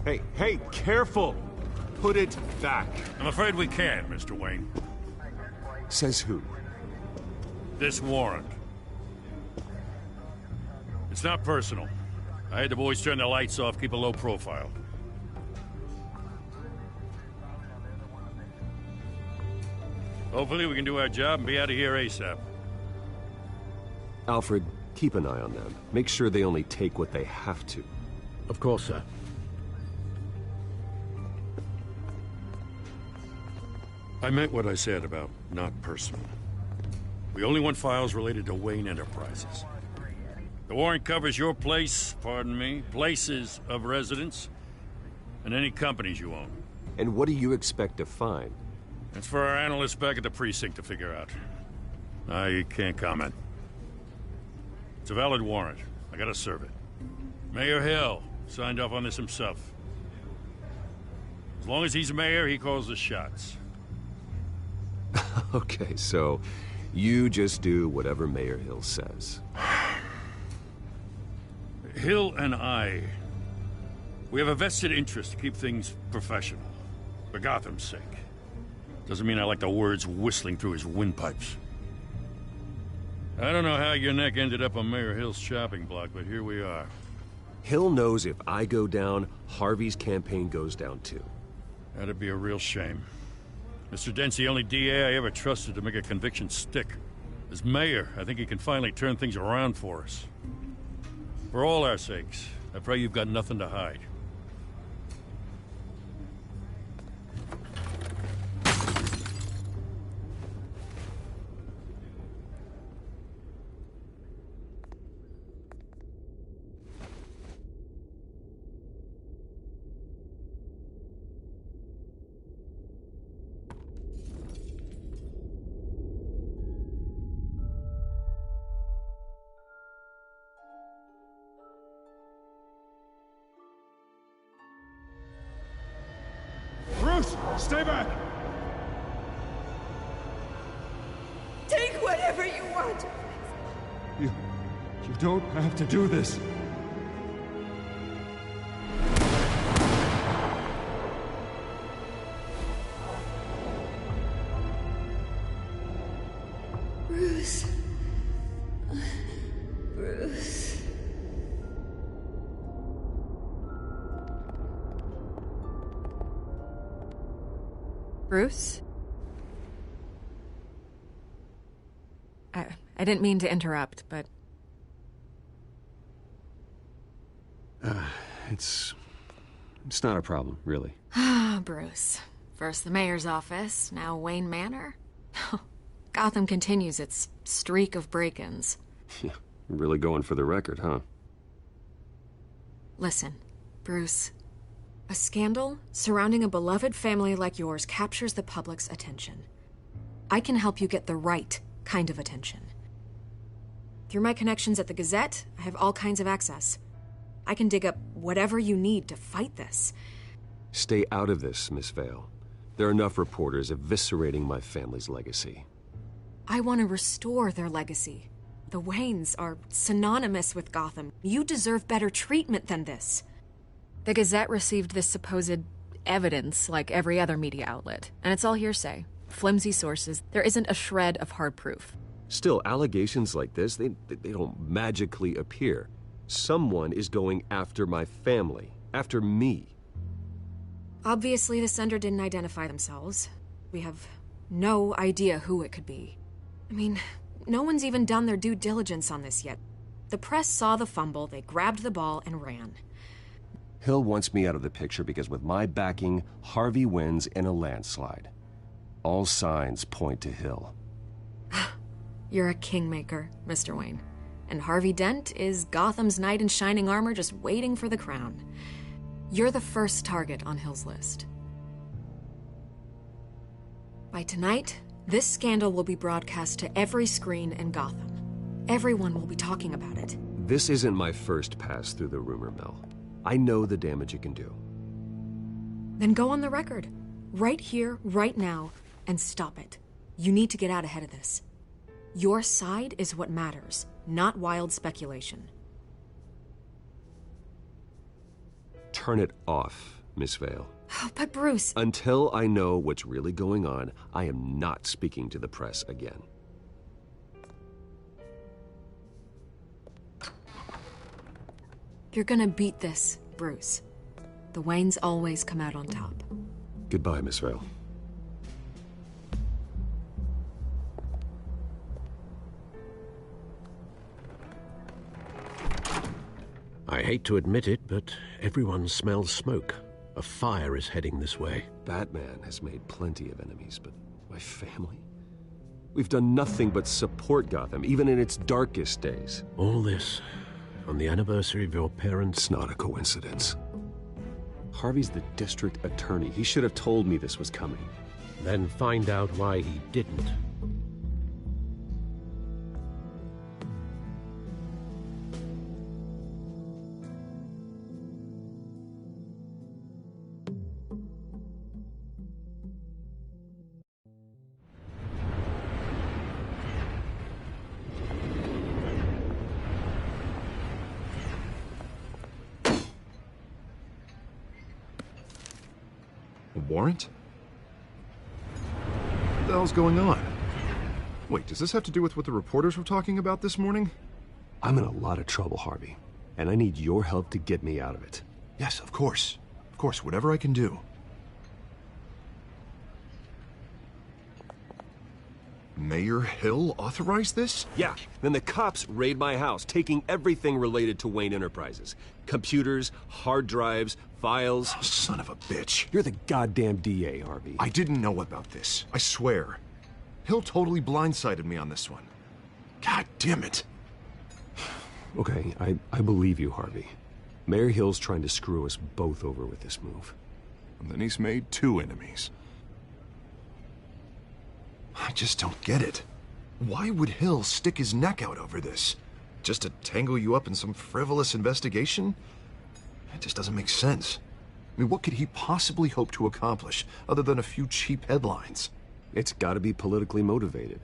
Hey, careful! Put it back. I'm afraid we can't, Mr. Wayne. Says who? This warrant. It's not personal. I had the boys turn the lights off, keep a low profile. Hopefully we can do our job and be out of here ASAP. Alfred, keep an eye on them. Make sure they only take what they have to. Of course, sir. I meant what I said about not personal. We only want files related to Wayne Enterprises. The warrant covers your place, pardon me, places of residence, and any companies you own. And what do you expect to find? That's for our analysts back at the precinct to figure out. I can't comment. It's a valid warrant. I gotta serve it. Mayor Hill signed off on this himself. As long as he's mayor, he calls the shots. Okay, so you just do whatever Mayor Hill says. Hill and we have a vested interest to keep things professional. For Gotham's sake. Doesn't mean I like the words whistling through his windpipes. I don't know how your neck ended up on Mayor Hill's chopping block, but here we are. Hill knows if I go down, Harvey's campaign goes down too. That'd be a real shame. Mr. Dent's the only DA I ever trusted to make a conviction stick. As mayor, I think he can finally turn things around for us. For all our sakes, I pray you've got nothing to hide. Bruce, stay back! Take whatever you want. You don't have to do this. Bruce. Bruce. Bruce? I didn't mean to interrupt, but... It's not a problem, really. Ah, Bruce. First the mayor's office, now Wayne Manor. Gotham continues its streak of break-ins. Yeah, really going for the record, huh? Listen, Bruce. A scandal surrounding a beloved family like yours captures the public's attention. I can help you get the right kind of attention. Through my connections at the Gazette, I have all kinds of access. I can dig up whatever you need to fight this. Stay out of this, Miss Vale. There are enough reporters eviscerating my family's legacy. I want to restore their legacy. The Waynes are synonymous with Gotham. You deserve better treatment than this. The Gazette received this supposed evidence like every other media outlet, and it's all hearsay. Flimsy sources. There isn't a shred of hard proof. Still, allegations like this, they don't magically appear. Someone is going after my family, after me. Obviously, the sender didn't identify themselves. We have no idea who it could be. I mean, no one's even done their due diligence on this yet. The press saw the fumble, they grabbed the ball and ran. Hill wants me out of the picture because with my backing, Harvey wins in a landslide. All signs point to Hill. You're a kingmaker, Mr. Wayne. And Harvey Dent is Gotham's knight in shining armor just waiting for the crown. You're the first target on Hill's list. By tonight, this scandal will be broadcast to every screen in Gotham. Everyone will be talking about it. This isn't my first pass through the rumor mill. I know the damage it can do. Then go on the record. Right here, right now, and stop it. You need to get out ahead of this. Your side is what matters, not wild speculation. turn it off, Miss Vale. Oh, but Bruce... Until I know what's really going on, I am not speaking to the press again. You're gonna beat this, Bruce. The Waynes always come out on top. Goodbye, Miss Vale. I hate to admit it, but everyone smells smoke. A fire is heading this way. Batman has made plenty of enemies, but my family? We've done nothing but support Gotham, even in its darkest days. All this on the anniversary of your parents'... It's not a coincidence. Harvey's the district attorney. He should have told me this was coming. Then find out why he didn't. A warrant? What the hell's going on? Wait, does this have to do with what the reporters were talking about this morning? I'm in a lot of trouble, Harvey, and I need your help to get me out of it. Yes, of course. Of course, whatever I can do. Mayor Hill authorized this? Yeah, then the cops raid my house, taking everything related to Wayne Enterprises. Computers, hard drives, files. Oh, son of a bitch. You're the goddamn DA, Harvey. I didn't know about this. I swear. Hill totally blindsided me on this one. God damn it. Okay, I believe you, Harvey. Mayor Hill's trying to screw us both over with this move. And then he's made 2 enemies. I just don't get it. Why would Hill stick his neck out over this? Just to tangle you up in some frivolous investigation? It just doesn't make sense. I mean, what could he possibly hope to accomplish other than a few cheap headlines? It's gotta be politically motivated.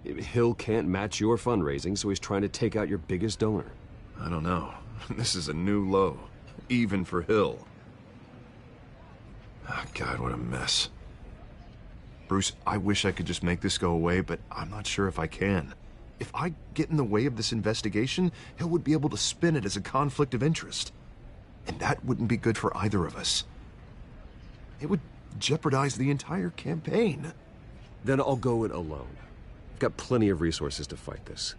Hill can't match your fundraising, so he's trying to take out your biggest donor. I don't know. This is a new low, even for Hill. Oh, God, what a mess. Bruce, I wish I could just make this go away, but I'm not sure if I can. If I get in the way of this investigation, Hill would be able to spin it as a conflict of interest. And that wouldn't be good for either of us. It would jeopardize the entire campaign. Then I'll go it alone. I've got plenty of resources to fight this.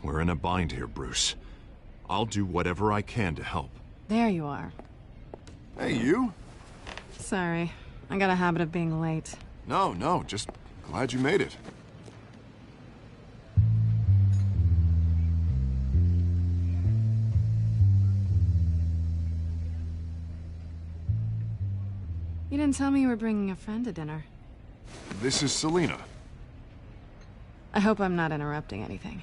We're in a bind here, Bruce. I'll do whatever I can to help. There you are. Hey, you? Sorry. I got a habit of being late. No, just glad you made it. You didn't tell me you were bringing a friend to dinner. This is Selina. I hope I'm not interrupting anything.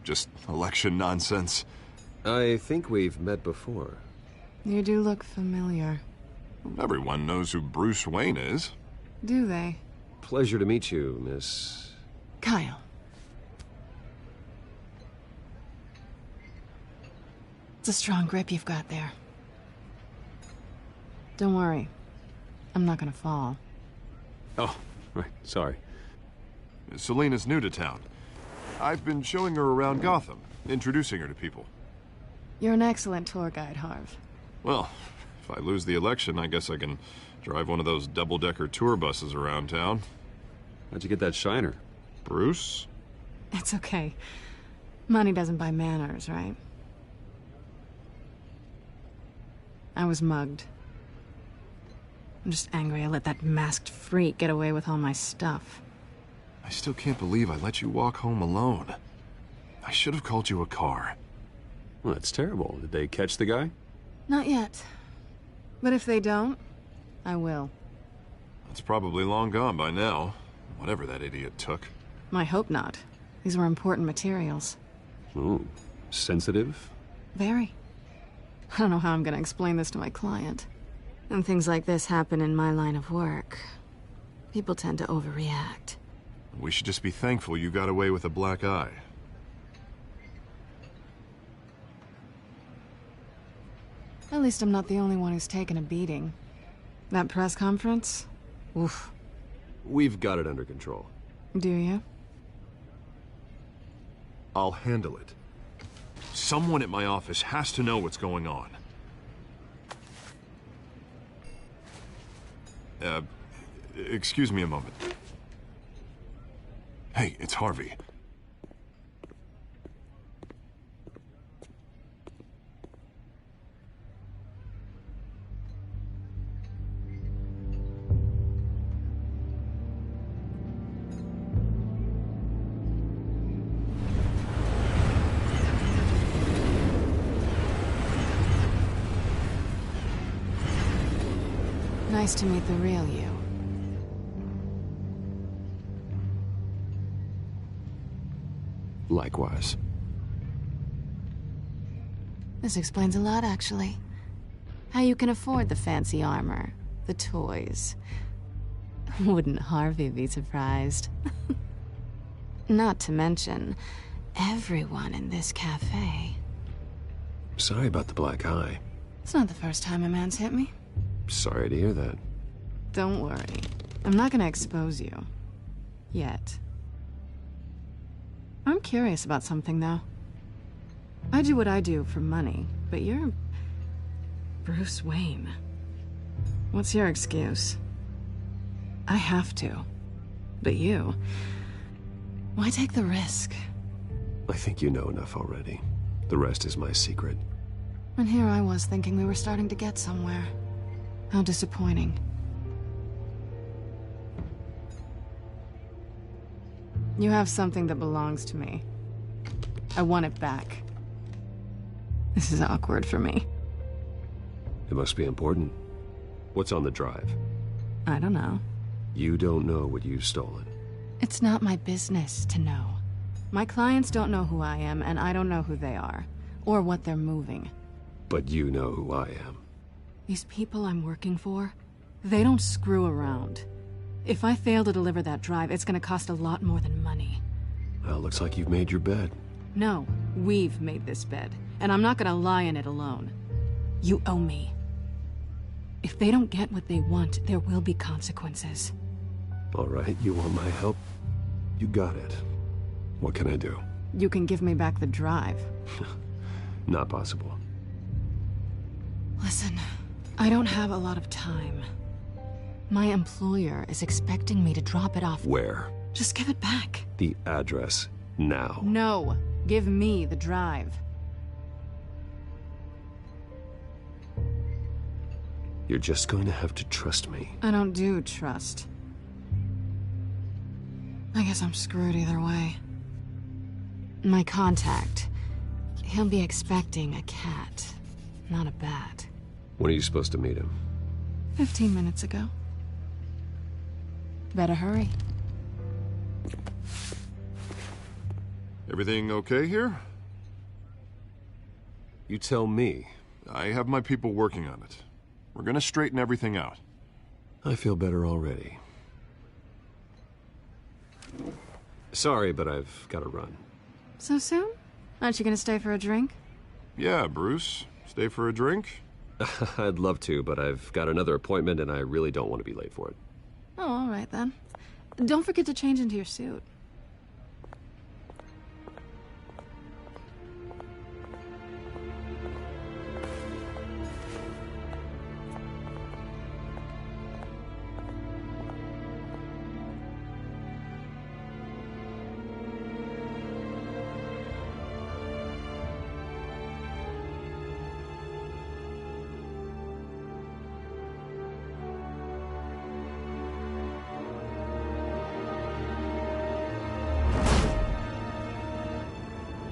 Just election nonsense. I think we've met before. You do look familiar. Everyone knows who Bruce Wayne is. Do they? Pleasure to meet you, Miss... Kyle. It's a strong grip you've got there. Don't worry. I'm not gonna fall. Oh, right, sorry. Selina's new to town. I've been showing her around Gotham, introducing her to people. You're an excellent tour guide, Harv. Well, if I lose the election, I guess I can drive one of those double-decker tour buses around town. How'd you get that shiner? Bruce? It's okay. Money doesn't buy manners, right? I was mugged. I'm just angry I let that masked freak get away with all my stuff. I still can't believe I let you walk home alone. I should have called you a car. Well, that's terrible. Did they catch the guy? Not yet. But if they don't, I will. It's probably long gone by now, whatever that idiot took. I hope not. These were important materials. Ooh, sensitive? Very. I don't know how I'm gonna explain this to my client. When things like this happen in my line of work, people tend to overreact. We should just be thankful you got away with a black eye. At least I'm not the only one who's taken a beating. That press conference? Oof. We've got it under control. Do you? I'll handle it. Someone at my office has to know what's going on. Excuse me a moment. Hey, it's Harvey. Nice to meet the real you. Likewise. This explains a lot, actually. How you can afford the fancy armor, the toys. Wouldn't Harvey be surprised? Not to mention, everyone in this cafe. Sorry about the black eye. It's not the first time a man's hit me. Sorry to hear that. Don't worry. I'm not gonna expose you. Yet. I'm curious about something, though. I do what I do for money, but you're... Bruce Wayne. What's your excuse? I have to. But you... Why take the risk? I think you know enough already. The rest is my secret. And here I was thinking we were starting to get somewhere. How disappointing. You have something that belongs to me. I want it back. This is awkward for me. It must be important. What's on the drive? I don't know. You don't know what you've stolen. It's not my business to know. My clients don't know who I am, and I don't know who they are. Or what they're moving. But you know who I am. These people I'm working for, they don't screw around. If I fail to deliver that drive, it's gonna cost a lot more than money. Well, looks like you've made your bed. No, we've made this bed, and I'm not gonna lie in it alone. You owe me. If they don't get what they want, there will be consequences. All right, you want my help? You got it. What can I do? You can give me back the drive. Not possible. Listen, I don't have a lot of time. My employer is expecting me to drop it off. Where? Just give it back. The address, now. No, give me the drive. You're just going to have to trust me. I don't do trust. I guess I'm screwed either way. My contact, he'll be expecting a cat, not a bat. When are you supposed to meet him? 15 minutes ago. Better hurry. Everything okay here? You tell me. I have my people working on it. We're gonna straighten everything out. I feel better already. Sorry, but I've got to run. So soon? Aren't you gonna stay for a drink? Yeah, Bruce. Stay for a drink? I'd love to, but I've got another appointment and I really don't want to be late for it. Oh, all right then. Don't forget to change into your suit.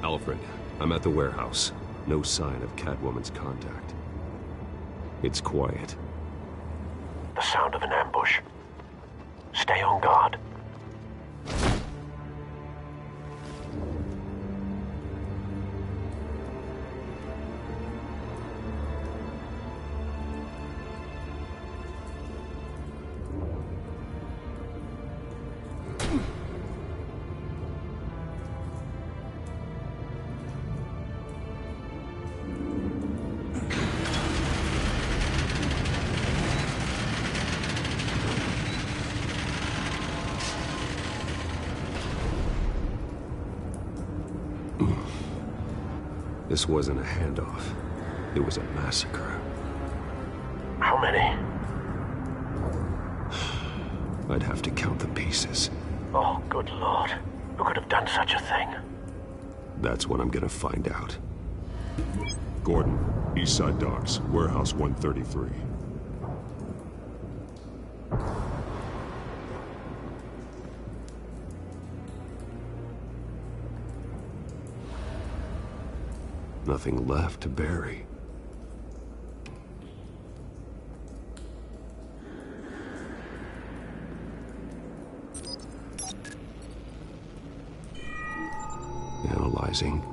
Alfred, I'm at the warehouse. No sign of Catwoman's contact. It's quiet. The sound of an ambush. Stay on guard. This wasn't a handoff. It was a massacre. How many? I'd have to count the pieces. Oh, good Lord. Who could have done such a thing? That's what I'm gonna find out. Gordon, Eastside Docks, Warehouse 133. Nothing left to bury. Analyzing.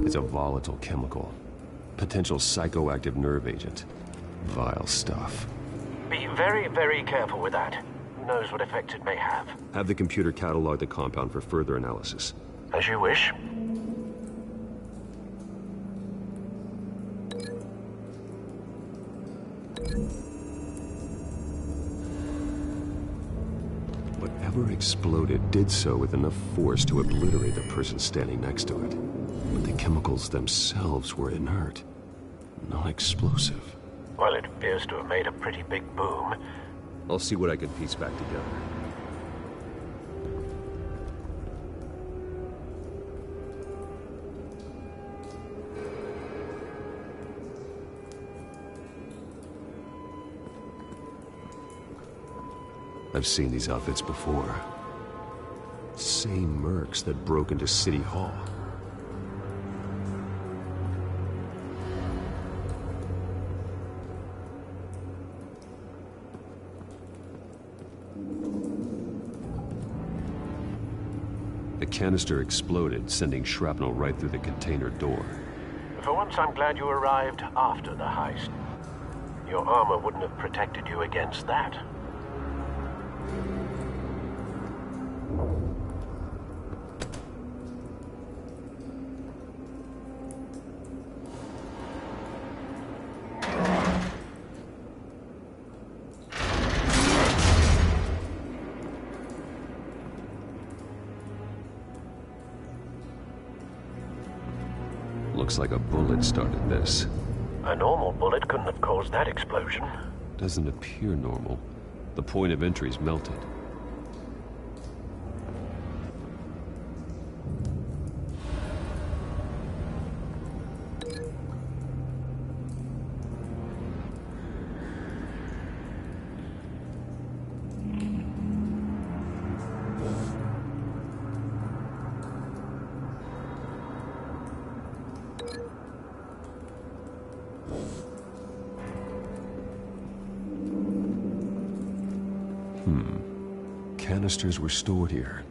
It's a volatile chemical. Potential psychoactive nerve agent. Vile stuff. Be very, very careful with that. Who knows what effect it may have? Have the computer catalog the compound for further analysis. As you wish. Whatever exploded did so with enough force to obliterate the person standing next to it. But the chemicals themselves were inert, non-explosive. Well, it appears to have made a pretty big boom. I'll see what I can piece back together. I've seen these outfits before. Same mercs that broke into City Hall. The canister exploded, sending shrapnel right through the container door. For once, I'm glad you arrived after the heist. Your armor wouldn't have protected you against that. Looks like a bullet started this. A normal bullet couldn't have caused that explosion. Doesn't appear normal. The point of entry's melted. Canisters were stored here.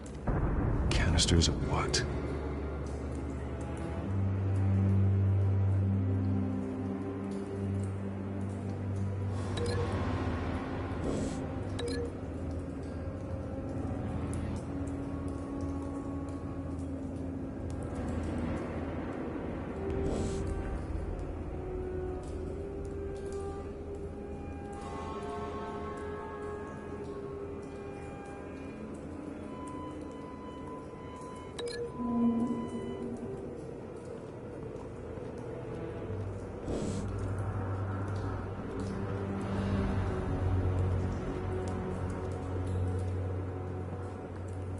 Canisters of what?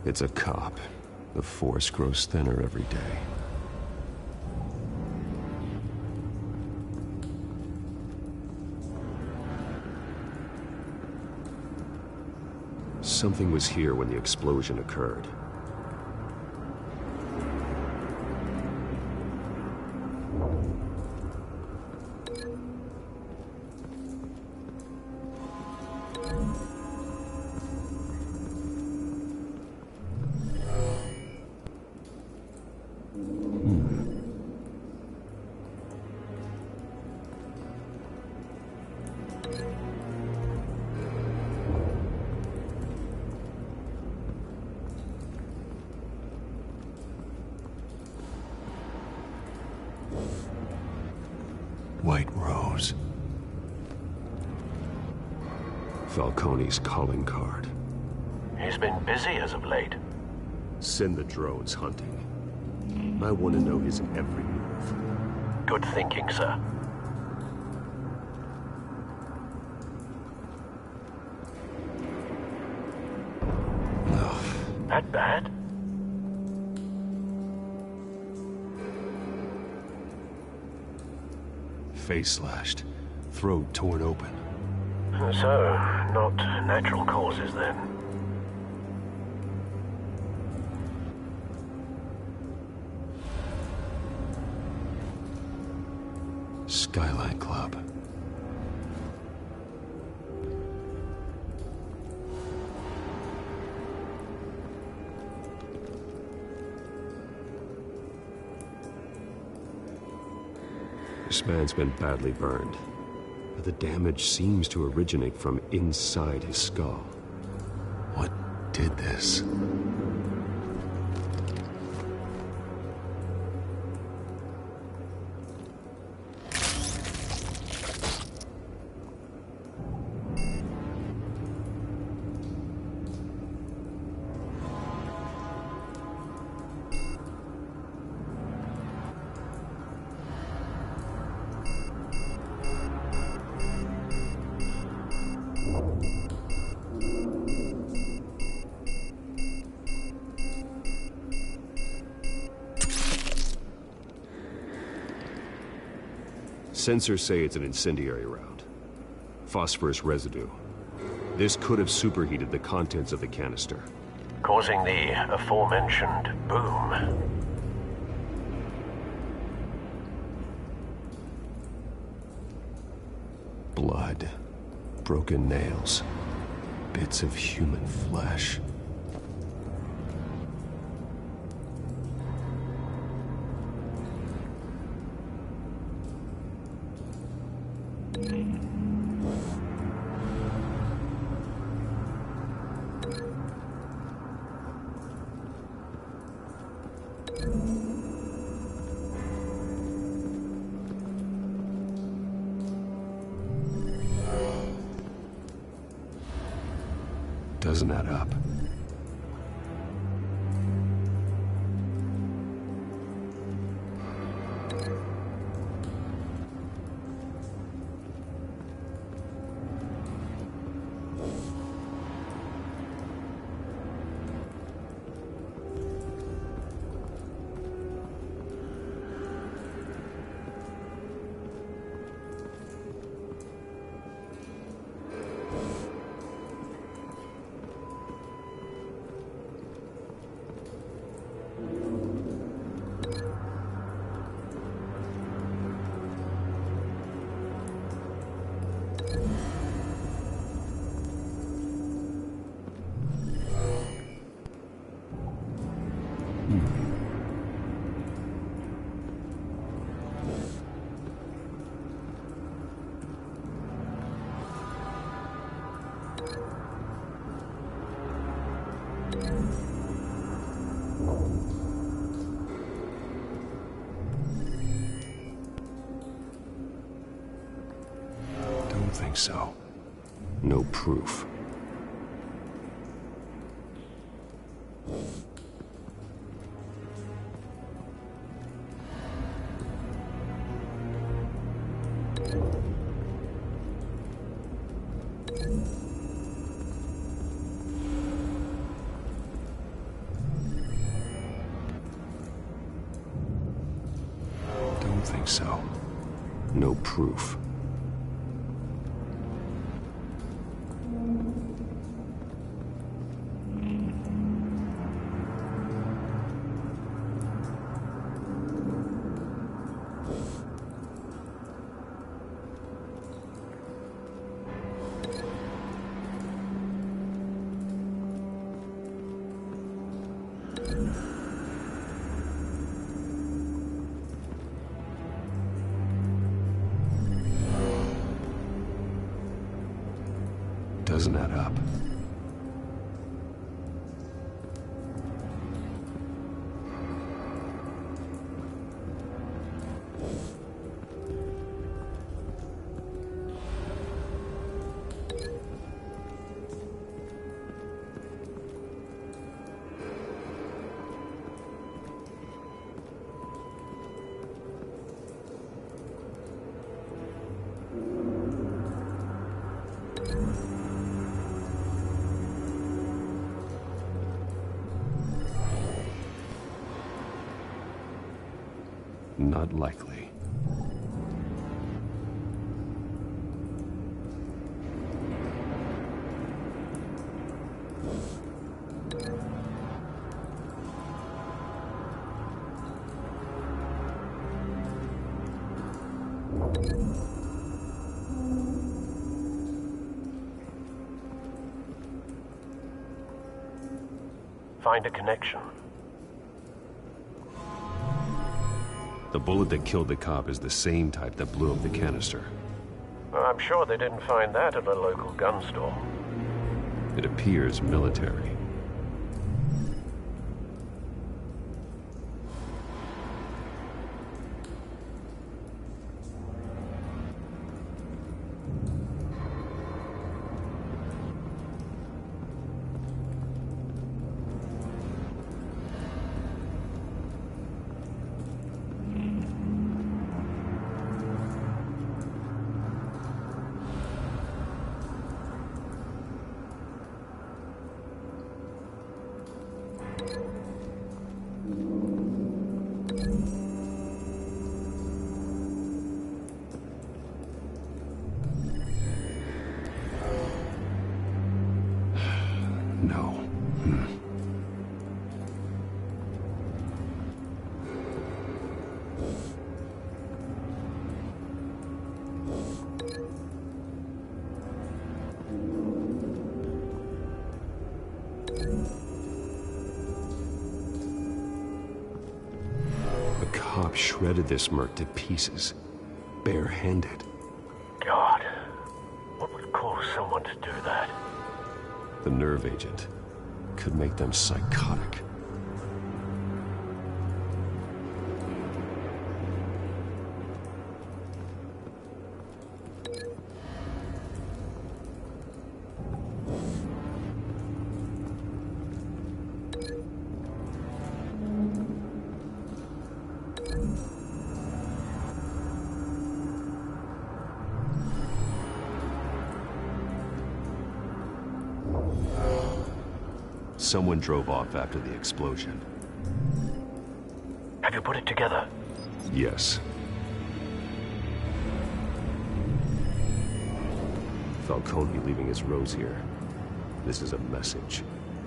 It's a cop. The force grows thinner every day. Something was here when the explosion occurred. White Rose. Falcone's calling card. He's been busy as of late. Send the drones hunting. I want to know his every move. Good thinking, sir. That bad? Face slashed, throat torn open. So, not natural causes then. Skyline Club. This man's been badly burned, but the damage seems to originate from inside his skull. What did this? Sensors say it's an incendiary round. Phosphorus residue. This could have superheated the contents of the canister, Causing the aforementioned boom. Blood, broken nails, bits of human flesh. Doesn't add up. Don't think so. No proof. Don't think so. No proof. Doesn't add up. Not likely. Find a connection. The bullet that killed the cop is the same type that blew up the canister. I'm sure they didn't find that at a local gun store. It appears military. No. The cop shredded this merc to pieces, barehanded. God, what would cause someone to do that? The nerve agent could make them psychotic. Someone drove off after the explosion. Have you put it together? Yes. Falcone leaving his rose here. This is a message.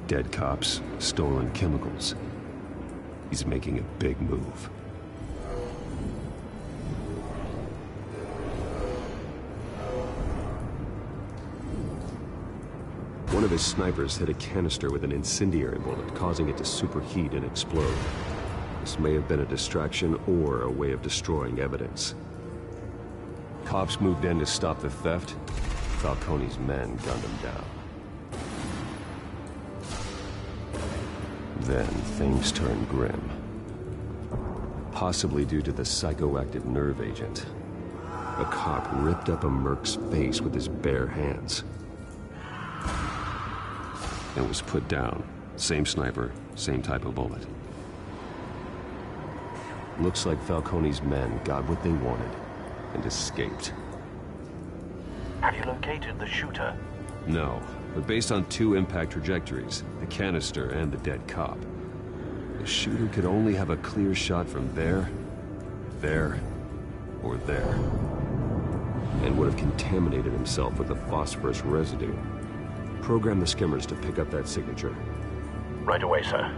Dead cops, stolen chemicals. He's making a big move. One of his snipers hit a canister with an incendiary bullet, causing it to superheat and explode. This may have been a distraction or a way of destroying evidence. Cops moved in to stop the theft. Falcone's men gunned him down. Then things turned grim. Possibly due to the psychoactive nerve agent. A cop ripped up a merc's face with his bare hands. And was put down. Same sniper, same type of bullet. Looks like Falcone's men got what they wanted and escaped. Have you located the shooter? No, but based on two impact trajectories, the canister and the dead cop, the shooter could only have a clear shot from there, or there, and would have contaminated himself with the phosphorus residue. Program the skimmers to pick up that signature. Right away, sir.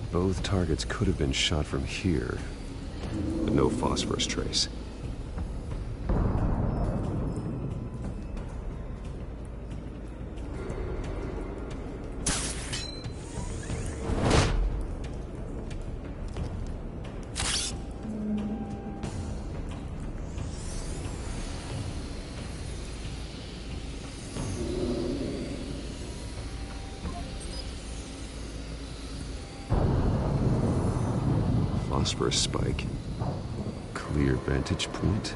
Both targets could have been shot from here, but no phosphorus trace. phosphorus spike. Clear vantage point.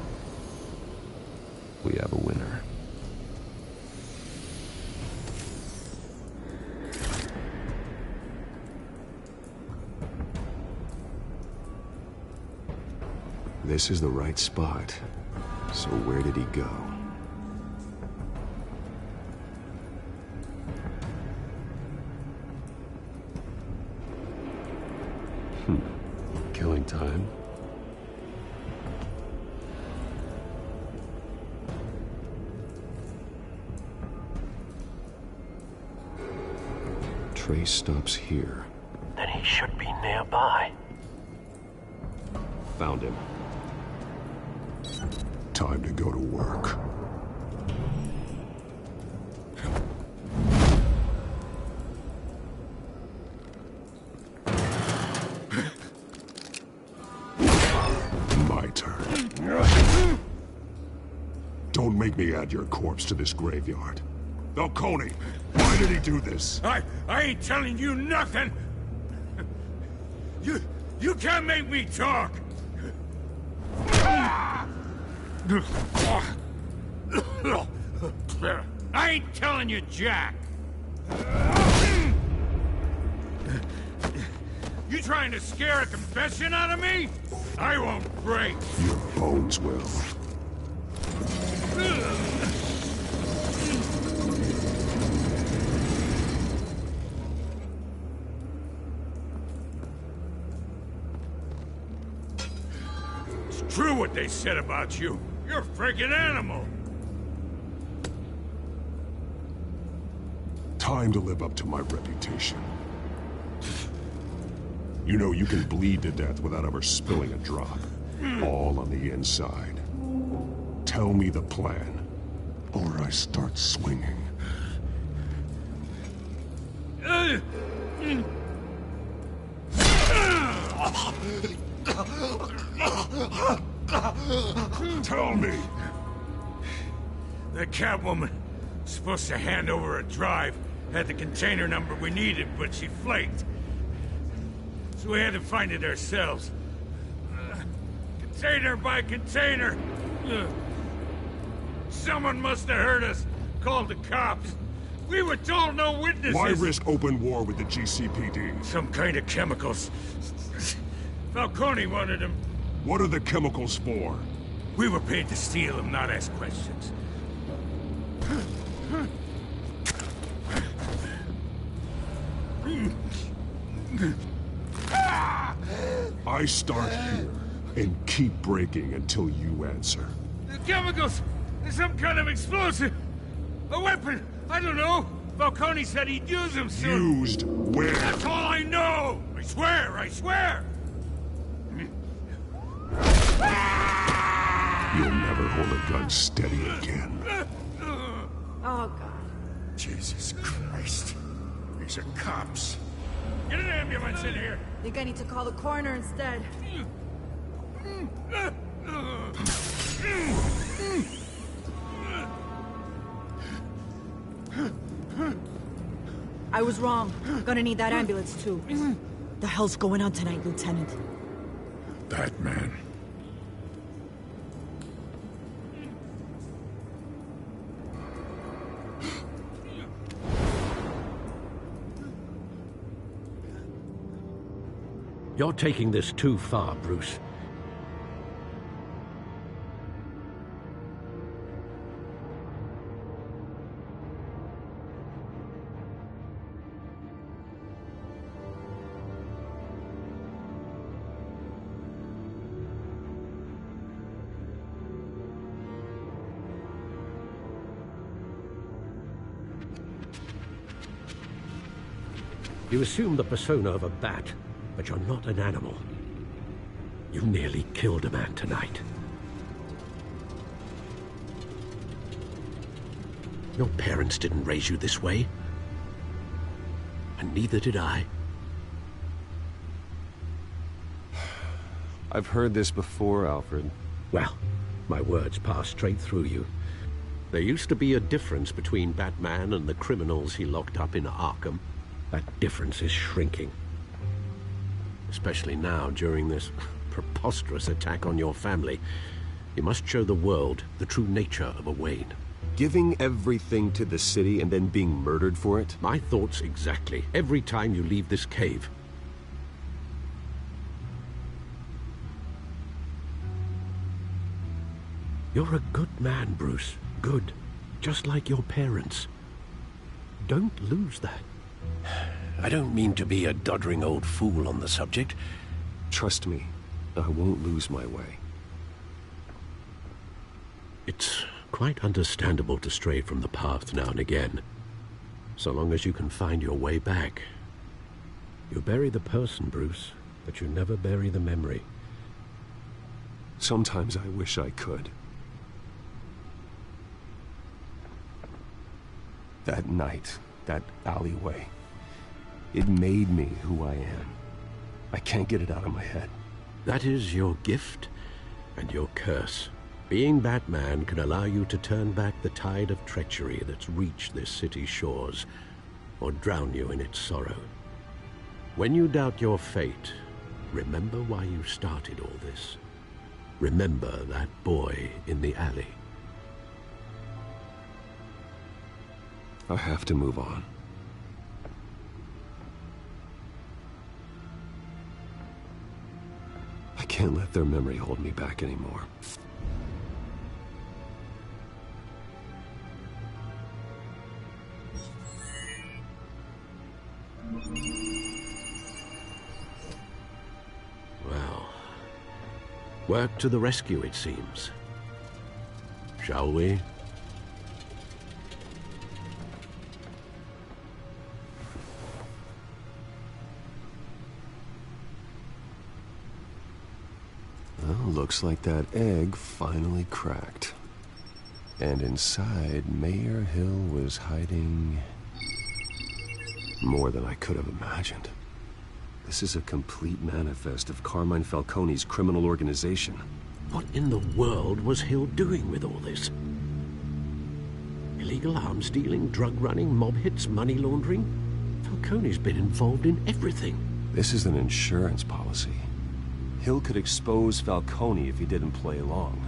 We have a winner. This is the right spot. So where did he go? Killing time. Trace stops here. Then he should be nearby. Found him. Time to go to work. My turn. Don't make me add your corpse to this graveyard. Falcone, why did he do this? I ain't telling you nothing! You can't make me talk! I ain't telling you jack! You trying to scare a confession out of me? I won't break! Your bones will. It's true what they said about you. You're a freaking animal! Time to live up to my reputation. You know you can bleed to death without ever spilling a drop. All on the inside. Tell me the plan, or I start swinging. Tell me! The Catwoman was supposed to hand over a drive, had the container number we needed, but she flaked. So we had to find it ourselves. Container by container. Someone must have heard us, called the cops. We were told no witnesses. Why risk open war with the GCPD? Some kind of chemicals. Falcone wanted them. What are the chemicals for? We were paid to steal them, not ask questions. I start here and keep breaking until you answer. The chemicals! There's some kind of explosive! A weapon! I don't know! Falcone said he'd use them soon! Used where? That's all I know! I swear! I swear! You'll never hold a gun steady again. Oh, God. Jesus Christ. These are cops. Get an ambulance in here! Think I need to call the coroner instead. I was wrong. Gonna need that ambulance, too. The hell's going on tonight, Lieutenant? Batman. You're taking this too far, Bruce. You assume the persona of a bat, but you're not an animal. You nearly killed a man tonight. Your parents didn't raise you this way. And neither did I. I've heard this before, Alfred. Well, my words pass straight through you. There used to be a difference between Batman and the criminals he locked up in Arkham. That difference is shrinking. especially now during this preposterous attack on your family. You must show the world the true nature of a Wayne. Giving everything to the city and then being murdered for it? My thoughts exactly. Every time you leave this cave. You're a good man, Bruce. Good. Just like your parents. Don't lose that. I don't mean to be a doddering old fool on the subject. Trust me, I won't lose my way. It's quite understandable to stray from the path now and again, so long as you can find your way back. You bury the person, Bruce, but you never bury the memory. Sometimes I wish I could. That night, that alleyway, it made me who I am. I can't get it out of my head. That is your gift and your curse. Being Batman can allow you to turn back the tide of treachery that's reached this city's shores, or drown you in its sorrow. When you doubt your fate, remember why you started all this. Remember that boy in the alley. I have to move on. I can't let their memory hold me back anymore. Well, work to the rescue, it seems. Shall we? Well, looks like that egg finally cracked. And inside, Mayor Hill was hiding more than I could have imagined. This is a complete manifest of Carmine Falcone's criminal organization. What in the world was Hill doing with all this? Illegal arms dealing, drug running, mob hits, money laundering? Falcone's been involved in everything. This is an insurance policy. Hill could expose Falcone if he didn't play along.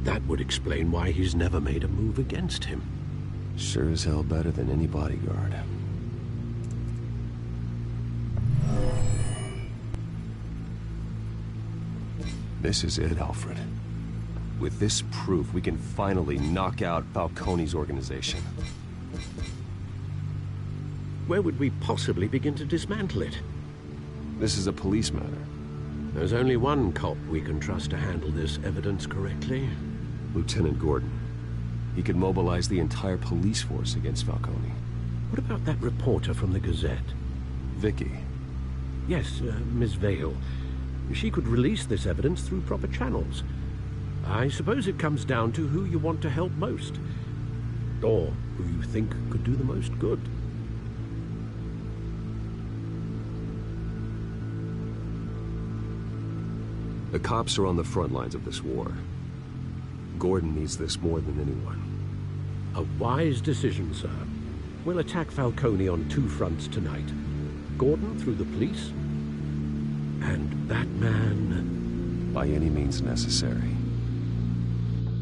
That would explain why he's never made a move against him. Sure as hell better than any bodyguard. This is it, Alfred. With this proof, we can finally knock out Falcone's organization. Where would we possibly begin to dismantle it? This is a police matter. There's only one cop we can trust to handle this evidence correctly. Lieutenant Gordon. He could mobilize the entire police force against Falcone. What about that reporter from the Gazette? Vicky. Yes, Miss Vale. She could release this evidence through proper channels. I suppose it comes down to who you want to help most. Or who you think could do the most good. The cops are on the front lines of this war. Gordon needs this more than anyone. A wise decision, sir. We'll attack Falcone on two fronts tonight. Gordon through the police, and Batman... by any means necessary.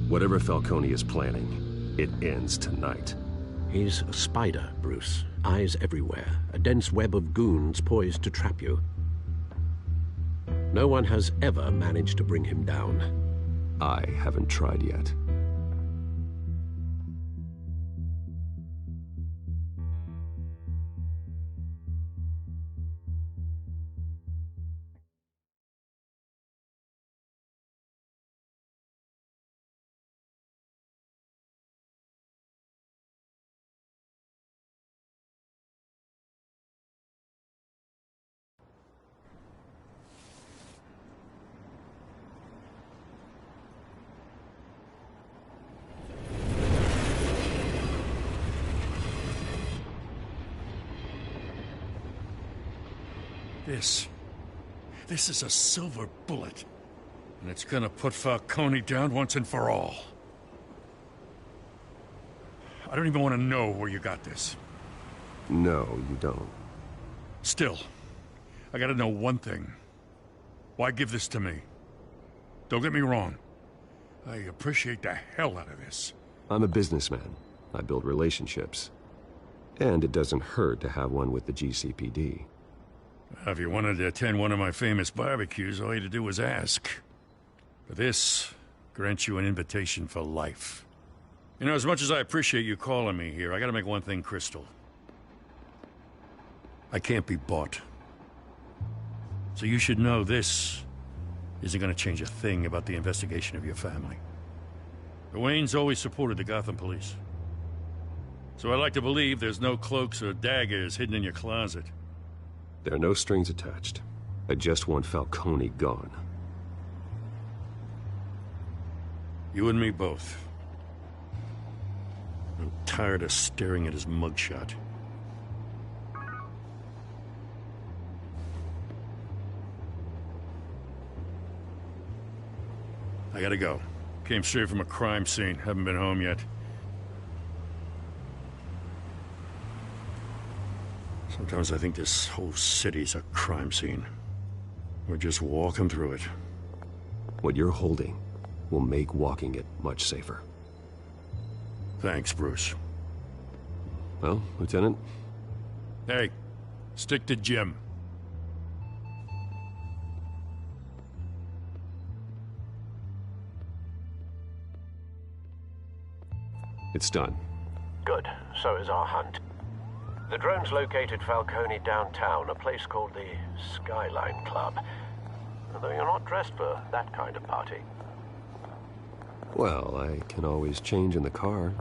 Whatever Falcone is planning, it ends tonight. He's a spider, Bruce. Eyes everywhere. A dense web of goons poised to trap you. No one has ever managed to bring him down. I haven't tried yet. This is a silver bullet. And it's gonna put Falcone down once and for all. I don't even want to know where you got this. No, you don't. Still, I gotta know one thing. Why give this to me? Don't get me wrong. I appreciate the hell out of this. I'm a businessman. I build relationships. And it doesn't hurt to have one with the GCPD. If you wanted to attend one of my famous barbecues, all you had to do was ask. But this grants you an invitation for life. You know, as much as I appreciate you calling me here, I gotta make one thing crystal. I can't be bought. So you should know this isn't gonna change a thing about the investigation of your family. The Waynes always supported the Gotham police. So I like to believe there's no cloaks or daggers hidden in your closet. There are no strings attached. I just want Falcone gone. You and me both. I'm tired of staring at his mugshot. I gotta go. Came straight from a crime scene. Haven't been home yet. Sometimes I think this whole city's a crime scene. We're just walking through it. What you're holding will make walking it much safer. Thanks, Bruce. Well, Lieutenant? Hey, stick to Jim. It's done. Good. So is our hunt. The drone's located Falcone downtown, a place called the Skyline Club. Although you're not dressed for that kind of party. Well, I can always change in the car.